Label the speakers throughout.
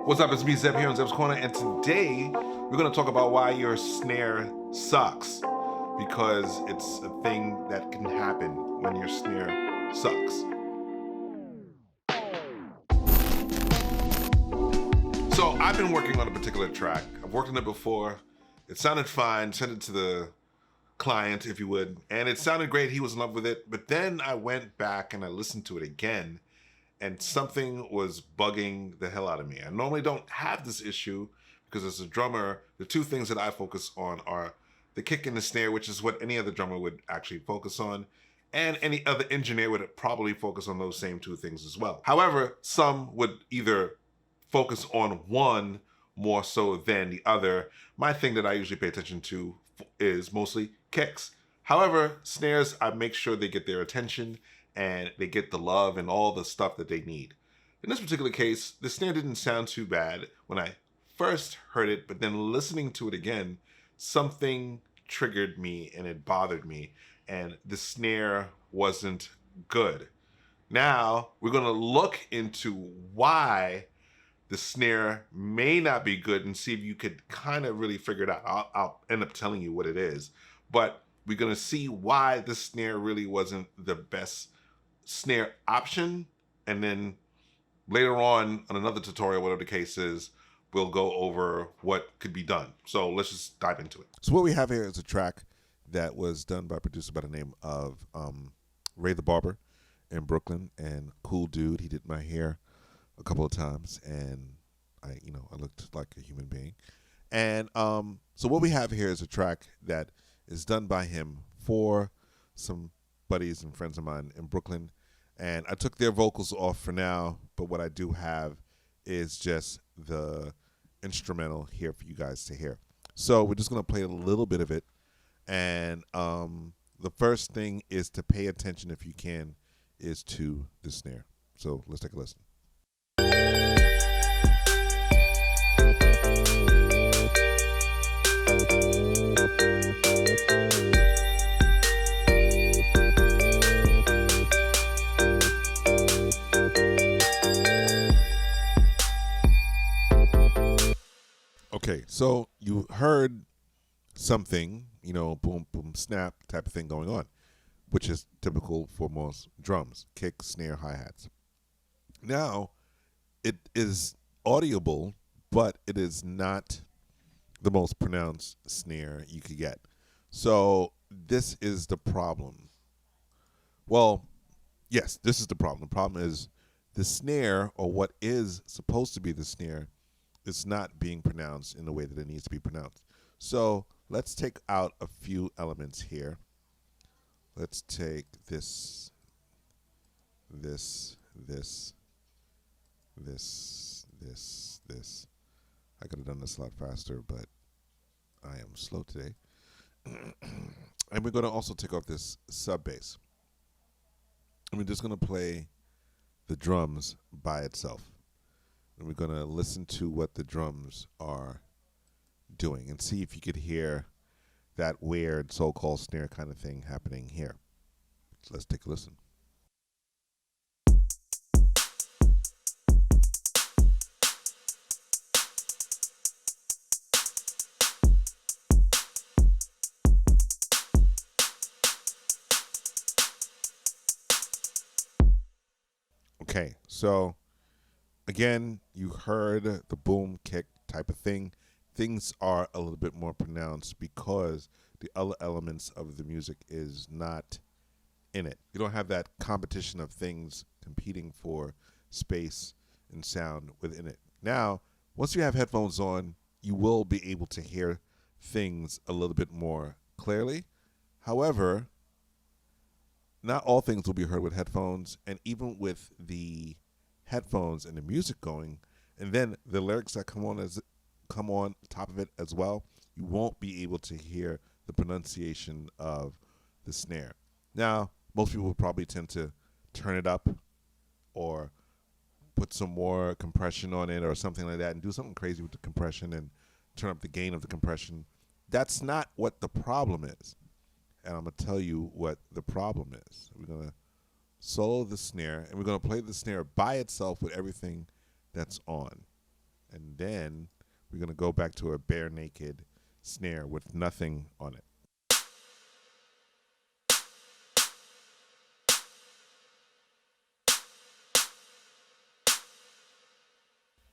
Speaker 1: What's up, it's me Zeb here on Zeb's Corner, and today we're going to talk about why your snare sucks, because it's a thing that can happen when your snare sucks. So I've been working on a particular track. I've worked on it before. It sounded fine, sent it to the client, if you would, and it sounded great. He was in love with it, but then I went back and I listened to it again, and something was bugging the hell out of me. I normally don't have this issue because as a drummer, the two things that I focus on are the kick and the snare, which is what any other drummer would actually focus on, and any other engineer would probably focus on those same two things as well. However, some would either focus on one more so than the other. My thing that I usually pay attention to is mostly kicks. However, snares, I make sure they get their attention and they get the love and all the stuff that they need. In this particular case, the snare didn't sound too bad when I first heard it, but then listening to it again, something triggered me and it bothered me, and the snare wasn't good. Now, we're gonna look into why the snare may not be good and see if you could kind of really figure it out. I'll end up telling you what it is, but we're gonna see why the snare really wasn't the best snare option, and then later on another tutorial, whatever the case is, we'll go over what could be done. So let's just dive into it.
Speaker 2: So what we have here is a track that was done by a producer by the name of Ray the Barber in Brooklyn, and cool dude. He did my hair a couple of times, and I looked like a human being. And so what we have here is a track that is done by him for some buddies and friends of mine in Brooklyn, and I took their vocals off for now, but what I do have is just the instrumental here for you guys to hear. So we're just going to play a little bit of it, and the first thing is to pay attention, if you can, is to the snare. So let's take a listen. Okay, so you heard something, boom, boom, snap type of thing going on, which is typical for most drums, kick, snare, hi-hats. Now, it is audible, but it is not the most pronounced snare you could get. So this is the problem. Well, yes, this is the problem. The problem is the snare, or what is supposed to be the snare, is not being pronounced in the way that it needs to be pronounced. So let's take out a few elements here. Let's take this. I could have done this a lot faster, but I am slow today. And we're going to also take off this sub bass. And we're just going to play the drums by itself. And we're going to listen to what the drums are doing and see if you could hear that weird so-called snare kind of thing happening here. So let's take a listen. Okay, so again, you heard the boom kick type of thing. Things are a little bit more pronounced because the other elements of the music is not in it. You don't have that competition of things competing for space and sound within it. Now, once you have headphones on, you will be able to hear things a little bit more clearly. However, not all things will be heard with headphones, and even with the headphones and the music going, and then the lyrics that come on top of it as well, you won't be able to hear the pronunciation of the snare. Now, most people will probably tend to turn it up or put some more compression on it or something like that and do something crazy with the compression and turn up the gain of the compression. That's not what the problem is. And I'm going to tell you what the problem is. We're going to solo the snare, and we're going to play the snare by itself with everything that's on. And and then we're going to go back to a bare naked snare with nothing on it.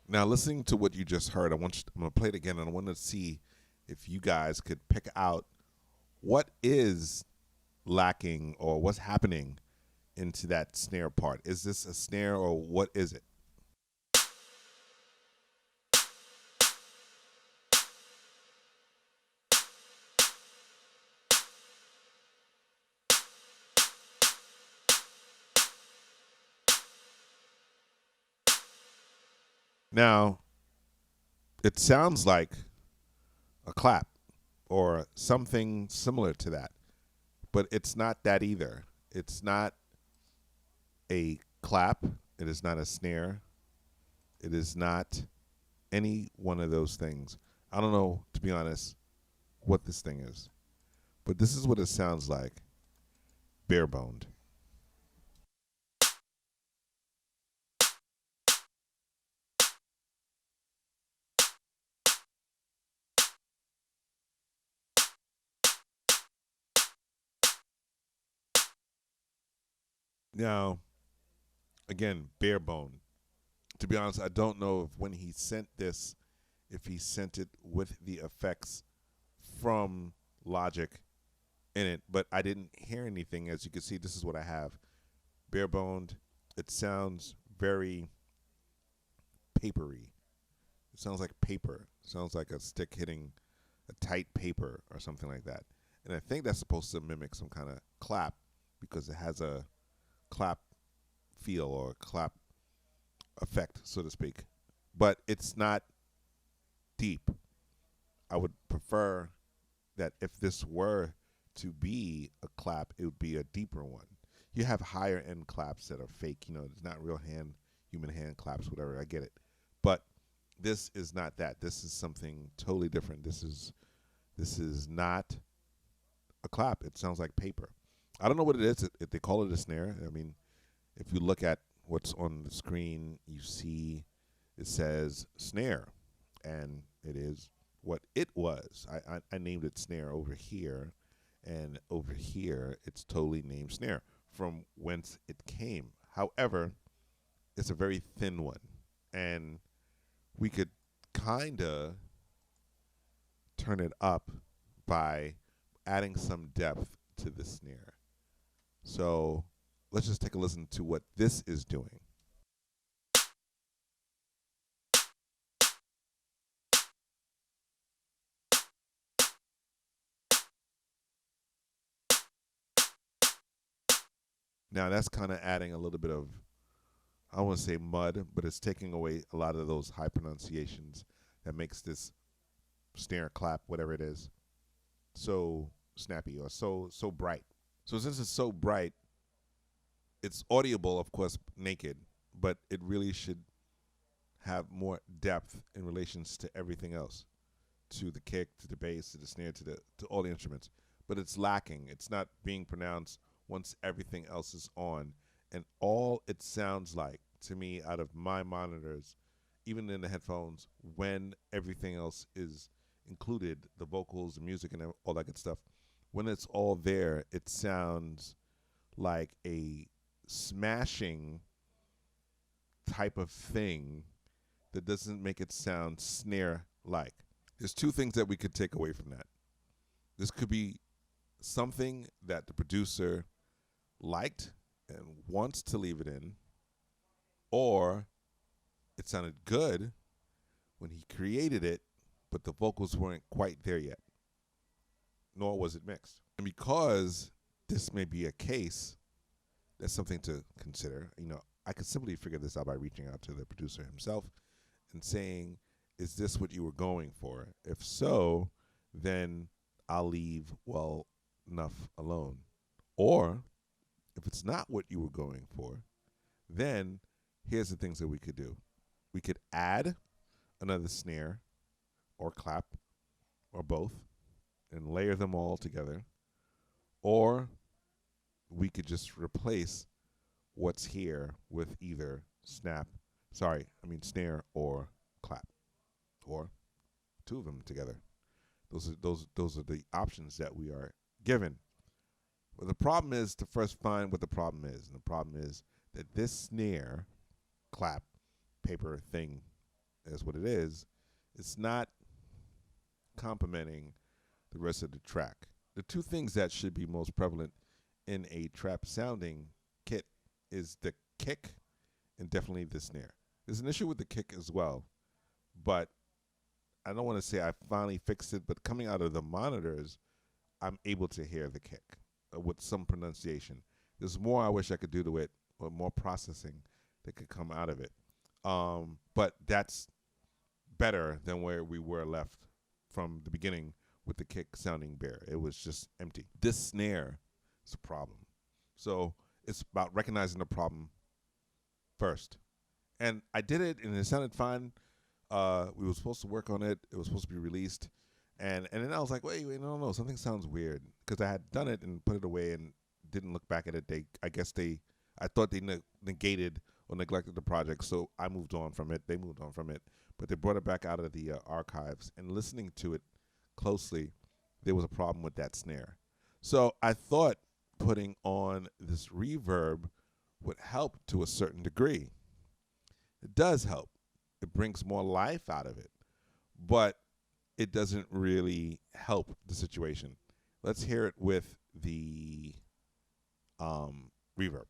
Speaker 2: Now, listening to what you just heard, I'm going to play it again, and I want to see if you guys could pick out what is lacking or what's happening into that snare part. Is this a snare or what is it? Now, it sounds like a clap or something similar to that, but it's not that either. It's not a clap. It is not a snare. It is not any one of those things. I don't know, to be honest, what this thing is, but this is what it sounds like, bare boned. Now, again, bare bone. To be honest, I don't know if when he sent this, if he sent it with the effects from Logic in it, but I didn't hear anything. As you can see, this is what I have. Bare boned. It sounds very papery. It sounds like paper. It sounds like a stick hitting a tight paper or something like that. And I think that's supposed to mimic some kind of clap because it has a clap feel or clap effect, so to speak. But it's not deep. I would prefer that if this were to be a clap, it would be a deeper one. You have higher end claps that are fake, it's not real human hand claps, whatever, I get it. But this is not that. This is something totally different. This is not a clap. It sounds like paper. I don't know what it is. If they call it a snare, I mean, if you look at what's on the screen, you see it says snare, and it is what it was. I named it snare over here, and over here it's totally named snare from whence it came. However, it's a very thin one, and we could kind of turn it up by adding some depth to the snare. So let's just take a listen to what this is doing. Now that's kind of adding a little bit of, I don't want to say mud, but it's taking away a lot of those high pronunciations that makes this snare clap, whatever it is, so snappy or so bright. So since it's so bright, it's audible, of course, naked, but it really should have more depth in relations to everything else, to the kick, to the bass, to the snare, to all the instruments. But it's lacking. It's not being pronounced once everything else is on. And all it sounds like to me out of my monitors, even in the headphones, when everything else is included, the vocals, the music, and all that good stuff, when it's all there, it sounds like a smashing type of thing that doesn't make it sound snare-like. There's two things that we could take away from that. This could be something that the producer liked and wants to leave it in, or it sounded good when he created it, but the vocals weren't quite there yet, nor was it mixed. And because this may be a case, that's something to consider. I could simply figure this out by reaching out to the producer himself and saying, is this what you were going for? If so, then I'll leave well enough alone. Or if it's not what you were going for, then here's the things that we could do. We could add another snare or clap or both and layer them all together. Or we could just replace what's here with either snare or clap. two of them together. Those are the options that we are given. But the problem is to first find what the problem is. And the problem is that this snare clap paper thing is what it is. It's not complementing the rest of the track. The two things that should be most prevalent in a trap sounding kit is the kick and definitely the snare. There's an issue with the kick as well, but I don't want to say I finally fixed it, but coming out of the monitors, I'm able to hear the kick with some pronunciation. There's more I wish I could do to it, or more processing that could come out of it. But that's better than where we were left from the beginning with the kick sounding bare. It was just empty. This snare is a problem. So it's about recognizing the problem first. And I did it, and it sounded fine. We were supposed to work on it. It was supposed to be released. And then I was like, wait, no, something sounds weird. Because I had done it and put it away and didn't look back at it. I thought they negated or neglected the project, so I moved on from it. They moved on from it. But they brought it back out of the archives. And listening to it closely, there was a problem with that snare. So I thought putting on this reverb would help to a certain degree. It does help. It brings more life out of it. But it doesn't really help the situation. Let's hear it with the reverb.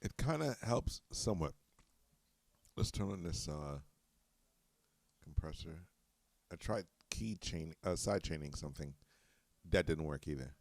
Speaker 2: It kind of helps somewhat. Let's turn on this compressor. I tried side chaining something. That didn't work either.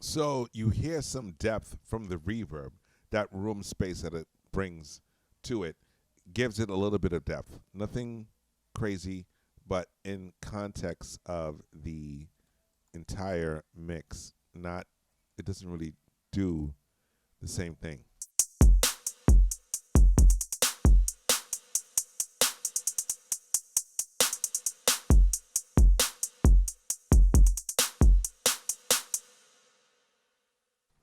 Speaker 2: So you hear some depth from the reverb. That room space that it brings to it gives it a little bit of depth. Nothing crazy, but in context of the entire mix, it doesn't really do the same thing.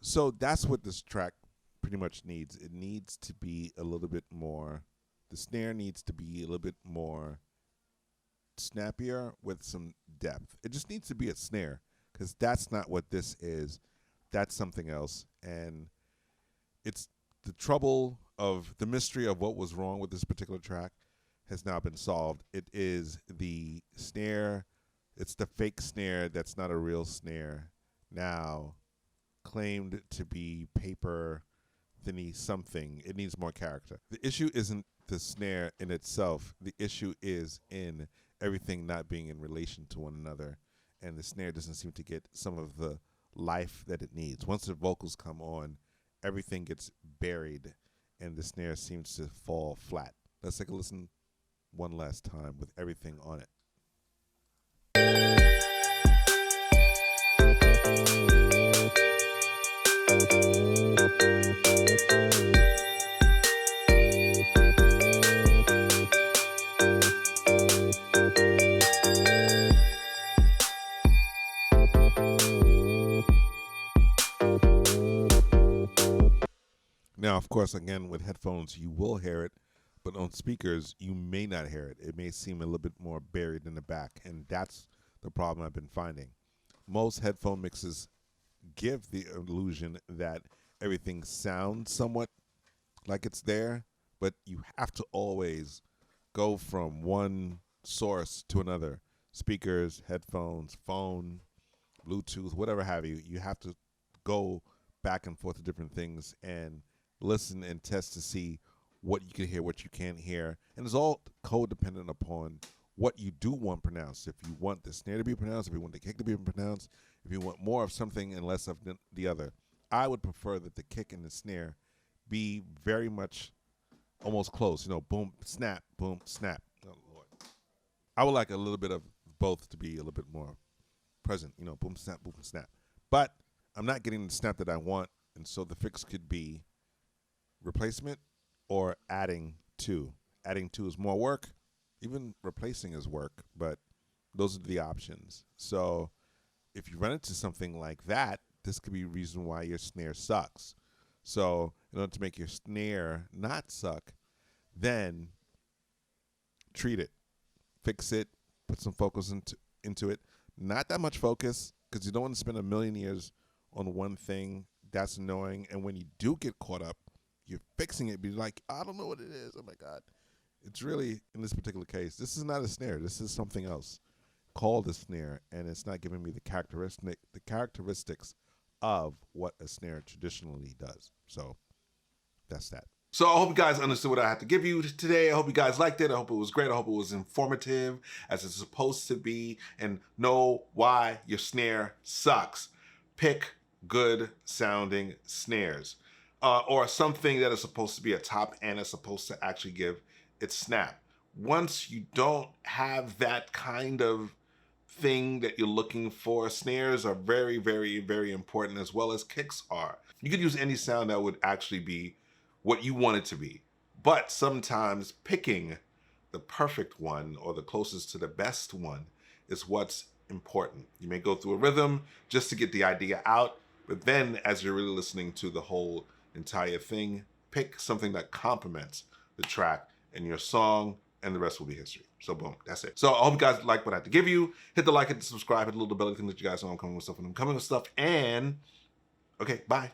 Speaker 2: So that's what this track pretty much needs. It needs to be a little bit more, the snare needs to be a little bit more snappier with some depth. It just needs to be a snare, because that's not what this is. That's something else. And it's the trouble of the mystery of what was wrong with this particular track has now been solved. It is the snare. It's the fake snare that's not a real snare now claimed to be paper thinny something. It needs more character. The issue isn't the snare in itself. The issue is in everything not being in relation to one another, and the snare doesn't seem to get some of the life that it needs. Once the vocals come on, everything gets buried, and the snare seems to fall flat. Let's take a listen one last time with everything on it. Now, of course, again, with headphones, you will hear it, but on speakers, you may not hear it. It may seem a little bit more buried in the back, and that's the problem I've been finding. Most headphone mixes give the illusion that everything sounds somewhat like it's there, but you have to always go from one source to another. Speakers, headphones, phone, Bluetooth, whatever have you. You have to go back and forth to different things and listen and test to see what you can hear, what you can't hear. And it's all codependent upon what you do want pronounced. If you want the snare to be pronounced, if you want the kick to be pronounced, if you want more of something and less of the other. I would prefer that the kick and the snare be very much almost close. You know, boom, snap, boom, snap. Oh, Lord. I would like a little bit of both to be a little bit more present, you know, boom, snap, boom, snap. But I'm not getting the snap that I want, and so the fix could be replacement or adding to. Adding to is more work. Even replacing is work, but those are the options. So if you run into something like that, this could be a reason why your snare sucks. So in order to make your snare not suck, then treat it, fix it, put some focus into it. Not that much focus, because you don't want to spend a million years on one thing. That's annoying. And when you do get caught up, you're fixing it, be like, I don't know what it is. Oh my God. It's really, in this particular case, this is not a snare. This is something else called a snare, and it's not giving me the characteristics of what a snare traditionally does. So that's that.
Speaker 1: So I hope you guys understood what I had to give you today. I hope you guys liked it. I hope it was great. I hope it was informative as it's supposed to be, and know why your snare sucks. Pick good sounding snares, or something that is supposed to be a top end is supposed to actually give its snap. Once you don't have that kind of thing that you're looking for, snares are very, very, very important, as well as kicks are. You could use any sound that would actually be what you want it to be. But sometimes picking the perfect one or the closest to the best one is what's important. You may go through a rhythm just to get the idea out, but then as you're really listening to the whole entire thing, pick something that complements the track and your song, and the rest will be history. So boom, that's it. So I hope you guys like what I had to give you. Hit the like, hit the subscribe, hit the little bell icon to let you guys know I'm coming with stuff, and I'm coming with stuff. And okay, bye.